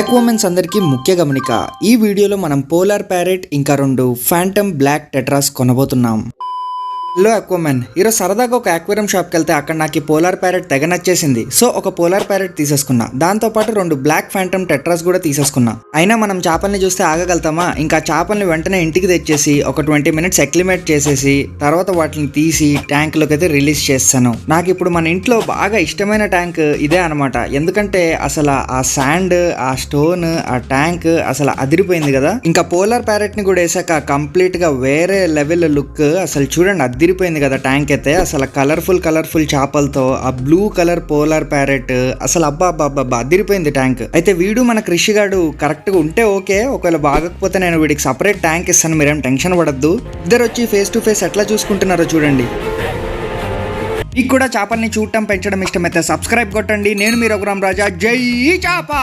అక్వామెన్స్ అందరికీ ముఖ్య గమనిక, ఈ వీడియోలో మనం పోలార్ ప్యారెట్ ఇంకా 2 ఫ్యాంటమ్ బ్లాక్ టెట్రాస్ కొనబోతున్నాం. హలో అక్వామెన్, ఈరోజు సరదాగా ఒక అక్వేరియం షాప్కి వెళ్తే అక్కడ నాకు ఈ పోలార్ ప్యారెట్ తెగ నచ్చేసింది. సో ఒక పోలార్ ప్యారెట్ తీసేసుకున్నా, దాంతోపాటు 2 బ్లాక్ ఫ్యాంటమ్ టెట్రాస్ కూడా తీసేసుకున్నా. అయినా మనం చేపల్ని చూస్తే ఆగగలుగుతామా? ఇంకా చేపల్ని వెంటనే ఇంటికి తెచ్చేసి ఒక 20 మినిట్స్ ఎక్లిమేట్ చేసేసి తర్వాత వాటిని తీసి ట్యాంక్లోకి అయితే రిలీజ్ చేస్తాను. నాకు ఇప్పుడు మన ఇంట్లో బాగా ఇష్టమైన ట్యాంక్ ఇదే అనమాట. ఎందుకంటే అసలు ఆ శాండ్, ఆ స్టోన్, ఆ ట్యాంక్ అసలు అదిరిపోయింది కదా. ఇంకా పోలార్ ప్యారెట్ ని కూడా వేసాక కంప్లీట్ గా వేరే లెవెల్ లుక్. అసలు చూడండి, అదిరిపోయింది కదా ట్యాంక్ అయితే. అసలు కలర్ఫుల్ చేపలతో ఆ బ్లూ కలర్ పోలార్ ప్యారెట్ అసలు అబ్బా అదిరిపోయింది ట్యాంక్. అయితే వీడు మన కృషి గాడు కరెక్ట్ గా ఉంటే ఓకే, ఒకవేళ బాగకపోతే నేను వీడికి సపరేట్ ట్యాంక్ ఇస్తాను, మీరేం టెన్షన్ పడద్దు. ఇద్దరు వచ్చి ఫేస్ టు ఫేస్ ఎట్లా చూసుకుంటున్నారో చూడండి. మీకు కూడా చేపల్ని చూడటం పెంచడం ఇష్టమైతే సబ్స్క్రైబ్ కొట్టండి. నేను మీ రఘురామ్ రాజా. జై చేప.